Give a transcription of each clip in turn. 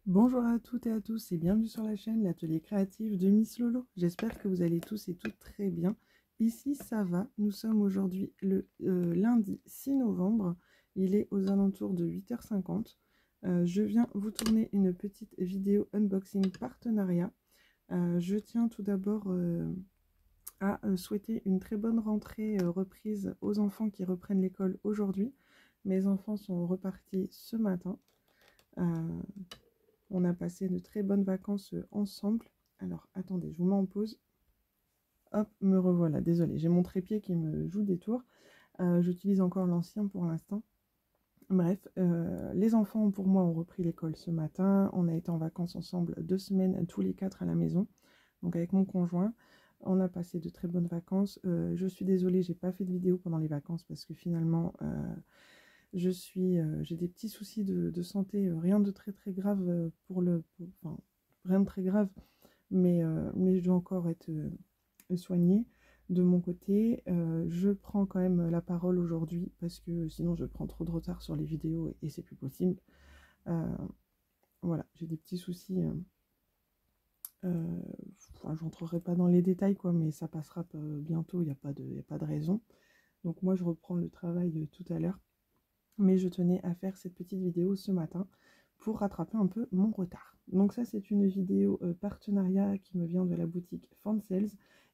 Bonjour à toutes et à tous et bienvenue sur la chaîne l'atelier créatif de Miss Lolo. J'espère que vous allez tous et toutes très bien. Ici ça va, nous sommes aujourd'hui le lundi 6 novembre, il est aux alentours de 8h50. Je viens vous tourner une petite vidéo unboxing partenariat. Je tiens tout d'abord à souhaiter une très bonne rentrée reprise aux enfants qui reprennent l'école aujourd'hui. Mes enfants sont repartis ce matin. On a passé de très bonnes vacances ensemble. Alors, attendez, je vous mets en pause. Hop, me revoilà. Désolée, j'ai mon trépied qui me joue des tours. J'utilise encore l'ancien pour l'instant. Bref, les enfants, pour moi, ont repris l'école ce matin. On a été en vacances ensemble 2 semaines, tous les 4 à la maison. Donc, avec mon conjoint. On a passé de très bonnes vacances. Je suis désolée, j'ai pas fait de vidéo pendant les vacances parce que finalement... j'ai des petits soucis de santé, rien de très grave enfin, rien de très grave, mais je dois encore être soignée de mon côté. Je prends quand même la parole aujourd'hui parce que sinon je prends trop de retard sur les vidéos et c'est plus possible. Voilà, j'ai des petits soucis. Enfin, j'entrerai pas dans les détails quoi, mais ça passera bientôt, il n'y a pas de raison. Donc moi je reprends le travail tout à l'heure. Mais je tenais à faire cette petite vidéo ce matin pour rattraper un peu mon retard. Donc ça, c'est une vidéo partenariat qui me vient de la boutique Fansales.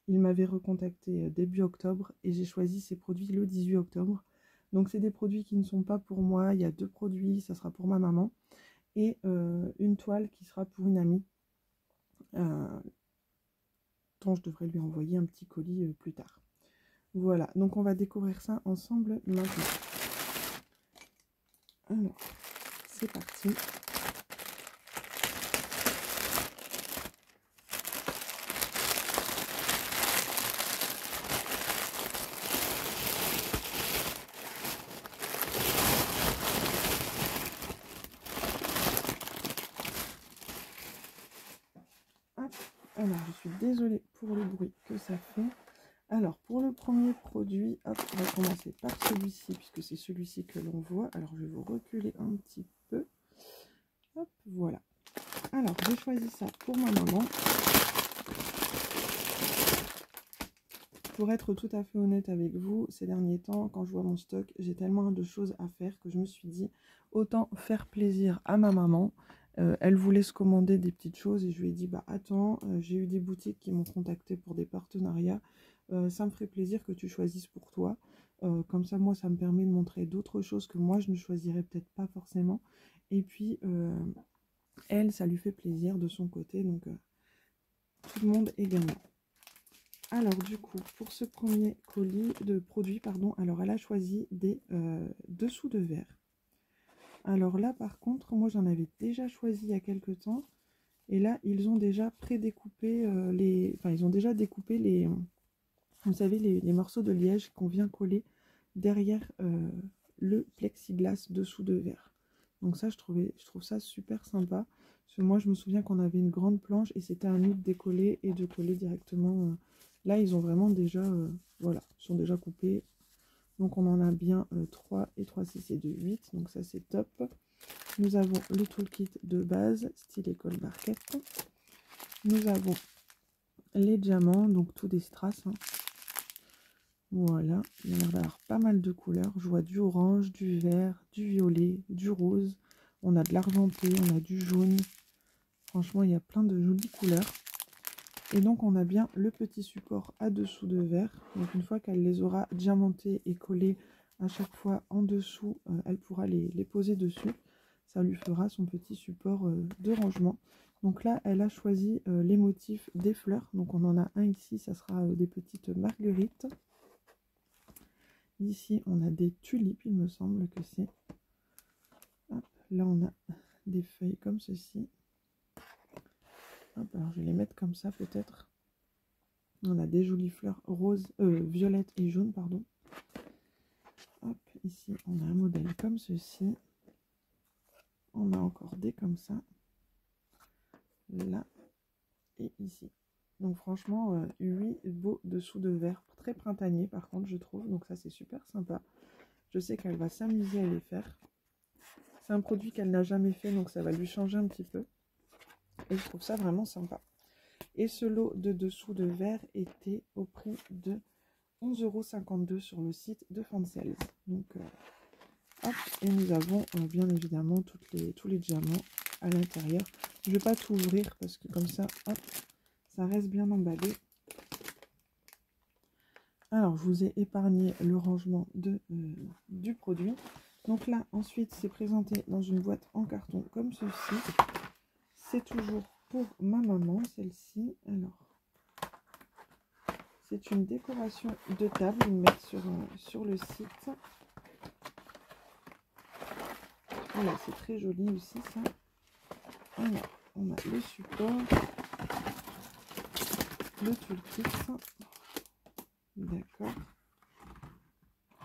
Ils m'avaient recontacté début octobre et j'ai choisi ces produits le 18 octobre. Donc c'est des produits qui ne sont pas pour moi. Il y a 2 produits, ça sera pour ma maman et une toile qui sera pour une amie dont je devrais lui envoyer un petit colis plus tard. Voilà, donc on va découvrir ça ensemble maintenant. Alors, c'est parti. Hop. Alors, je suis désolée pour le bruit que ça fait. Alors, pour le premier produit, hop, on va commencer par celui-ci, puisque c'est celui-ci que l'on voit. Alors, je vais vous reculer un petit peu. Hop, voilà. Alors, j'ai choisi ça pour ma maman. Pour être tout à fait honnête avec vous, ces derniers temps, quand je vois mon stock, j'ai tellement de choses à faire que je me suis dit, autant faire plaisir à ma maman. Elle voulait se commander des petites choses et je lui ai dit, bah attends, j'ai eu des boutiques qui m'ont contacté pour des partenariats. Ça me ferait plaisir que tu choisisses pour toi. Comme ça, moi, ça me permet de montrer d'autres choses que moi, je ne choisirais peut-être pas forcément. Et puis, elle, ça lui fait plaisir de son côté. Donc, tout le monde est gagnant. Alors, du coup, pour ce premier colis de produits, pardon, alors elle a choisi des dessous de verre. Alors là, par contre, moi, j'en avais déjà choisi il y a quelques temps. Et là, ils ont déjà prédécoupé ils ont déjà découpé les... Vous savez, les morceaux de liège qu'on vient coller derrière le plexiglas dessous de verre. Donc ça, je trouve ça super sympa. Parce que moi, je me souviens qu'on avait une grande planche et c'était à nous de décoller et de coller directement. Là, ils ont vraiment déjà, voilà, ils sont déjà coupés. Donc on en a bien 3 et 3, 6 et 2, 8. Donc ça, c'est top. Nous avons le toolkit de base, style école barquette. Nous avons les diamants, donc tout des strass. Hein. Voilà, il y a l'air d'avoir pas mal de couleurs. Je vois du orange, du vert, du violet, du rose. On a de l'argenté, on a du jaune. Franchement, il y a plein de jolies couleurs. Et donc, on a bien le petit support à dessous de verre. Donc, une fois qu'elle les aura diamantés et collés à chaque fois en dessous, elle pourra les poser dessus. Ça lui fera son petit support de rangement. Donc là, elle a choisi les motifs des fleurs. Donc, on en a un ici, ça sera des petites marguerites. Ici, on a des tulipes, il me semble que c'est. Là, on a des feuilles comme ceci. Hop, alors, je vais les mettre comme ça, peut-être. On a des jolies fleurs roses, violettes et jaunes, pardon. Hop, ici, on a un modèle comme ceci. On a encore des comme ça. Là et ici. Donc, franchement, 8 beaux dessous de verre. Très printanier, par contre, je trouve. Donc, ça, c'est super sympa. Je sais qu'elle va s'amuser à les faire. C'est un produit qu'elle n'a jamais fait, donc ça va lui changer un petit peu. Et je trouve ça vraiment sympa. Et ce lot de dessous de verre était au prix de 11,52 € sur le site de Fansels. Donc, hop, et nous avons bien évidemment tous les diamants à l'intérieur. Je ne vais pas tout ouvrir parce que comme ça, hop, ça reste bien emballé. Alors, je vous ai épargné le rangement du produit. Donc là, ensuite, c'est présenté dans une boîte en carton comme ceci. C'est toujours pour ma maman, celle-ci. Alors, c'est une décoration de table. Ils mettent sur le site. Voilà, c'est très joli aussi, ça. Alors, on a le support, le toolkit. D'accord.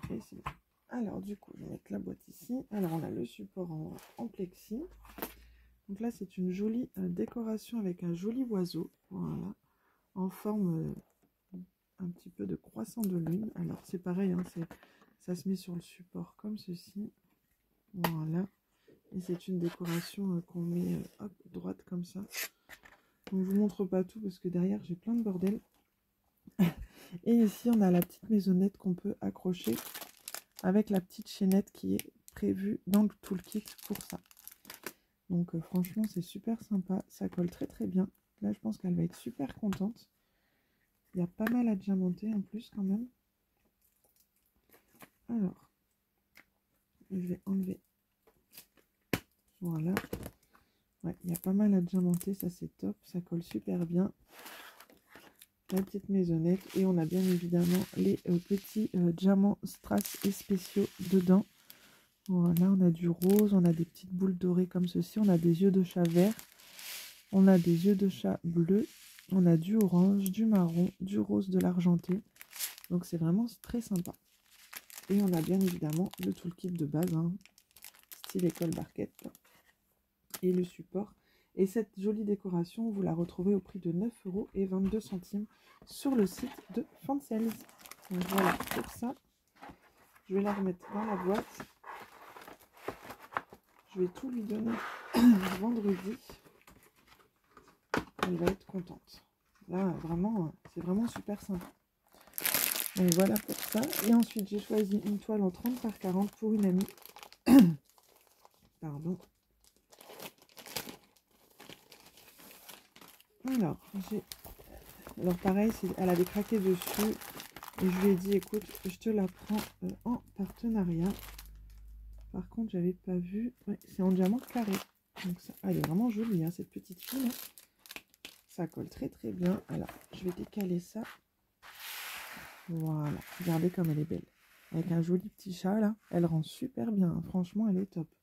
Et c'est bon. Alors, du coup, je vais mettre la boîte ici. Alors, on a le support en plexi. Donc là, c'est une jolie décoration avec un joli oiseau. Voilà. En forme un petit peu de croissant de lune. Alors, c'est pareil, hein, ça se met sur le support comme ceci. Voilà. Et c'est une décoration qu'on met hop, droite comme ça. Donc, je vous montre pas tout parce que derrière, j'ai plein de bordel. Et ici, on a la petite maisonnette qu'on peut accrocher avec la petite chaînette qui est prévue dans le toolkit pour ça. Donc franchement, c'est super sympa. Ça colle très très bien. Là, je pense qu'elle va être super contente. Il y a pas mal à diamanter en plus quand même. Alors, je vais enlever. Voilà. Ouais, il y a pas mal à diamanter. Ça, c'est top. Ça colle super bien. La petite maisonnette. Et on a bien évidemment les petits diamants strass et spéciaux dedans. Voilà, on a du rose, on a des petites boules dorées comme ceci, on a des yeux de chat vert, on a des yeux de chat bleus, on a du orange, du marron, du rose, de l'argenté. Donc c'est vraiment très sympa. Et on a bien évidemment le toolkit de base, hein, style école barquette, et le support. Et cette jolie décoration, vous la retrouvez au prix de 9,22 € sur le site de Fansels. Donc voilà pour ça. Je vais la remettre dans la boîte. Je vais tout lui donner vendredi. Elle va être contente. Là, vraiment, c'est vraiment super sympa. Donc voilà pour ça. Et ensuite, j'ai choisi une toile en 30 par 40 pour une amie. Pardon. Alors pareil, elle avait craqué dessus. Et je lui ai dit, écoute, je te la prends en partenariat. Par contre, j'avais pas vu. Ouais, c'est en diamant carré. Donc ça, elle est vraiment jolie, hein, cette petite fille. Là. Ça colle très très bien. Alors, je vais décaler ça. Voilà. Regardez comme elle est belle. Avec un joli petit chat là. Elle rend super bien. Hein. Franchement, elle est top.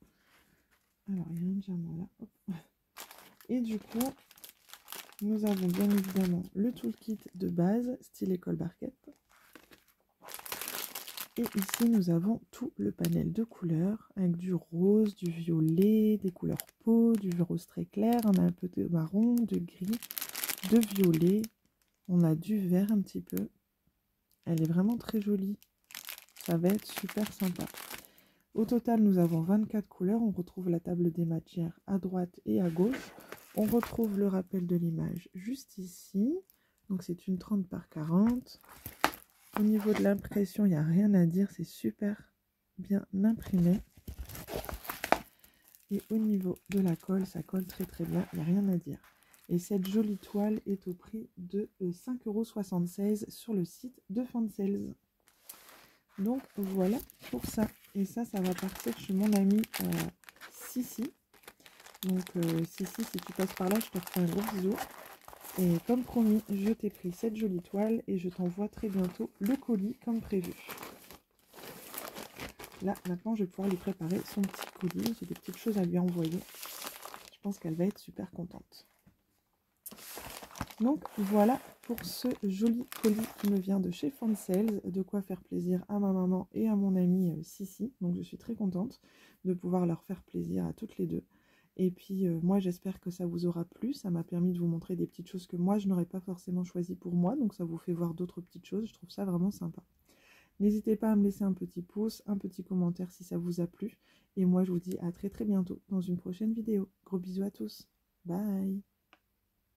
Alors, il y a un diamant là. Hop. Et du coup, nous avons bien évidemment le toolkit de base, style école barquette. Et ici, nous avons tout le panel de couleurs avec du rose, du violet, des couleurs peau, du rose très clair. On a un peu de marron, de gris, de violet. On a du vert un petit peu. Elle est vraiment très jolie. Ça va être super sympa. Au total, nous avons 24 couleurs. On retrouve la table des matières à droite et à gauche. On retrouve le rappel de l'image juste ici. Donc, c'est une 30 par 40. Au niveau de l'impression, il n'y a rien à dire. C'est super bien imprimé. Et au niveau de la colle, ça colle très très bien. Il n'y a rien à dire. Et cette jolie toile est au prix de 5,76 € sur le site de Fansels. Donc voilà pour ça. Et ça va partir chez mon ami Sissi. Donc Sissi, si tu passes par là, je te refais un gros bisou. Et comme promis, je t'ai pris cette jolie toile et je t'envoie très bientôt le colis comme prévu. Là, maintenant, je vais pouvoir lui préparer son petit colis. J'ai des petites choses à lui envoyer. Je pense qu'elle va être super contente. Donc voilà pour ce joli colis qui me vient de chez Fansels, de quoi faire plaisir à ma maman et à mon amie Sissi. Donc je suis très contente de pouvoir leur faire plaisir à toutes les deux. Et puis moi j'espère que ça vous aura plu, ça m'a permis de vous montrer des petites choses que moi je n'aurais pas forcément choisies pour moi, donc ça vous fait voir d'autres petites choses, je trouve ça vraiment sympa. N'hésitez pas à me laisser un petit pouce, un petit commentaire si ça vous a plu. Et moi je vous dis à très très bientôt dans une prochaine vidéo. Gros bisous à tous, bye.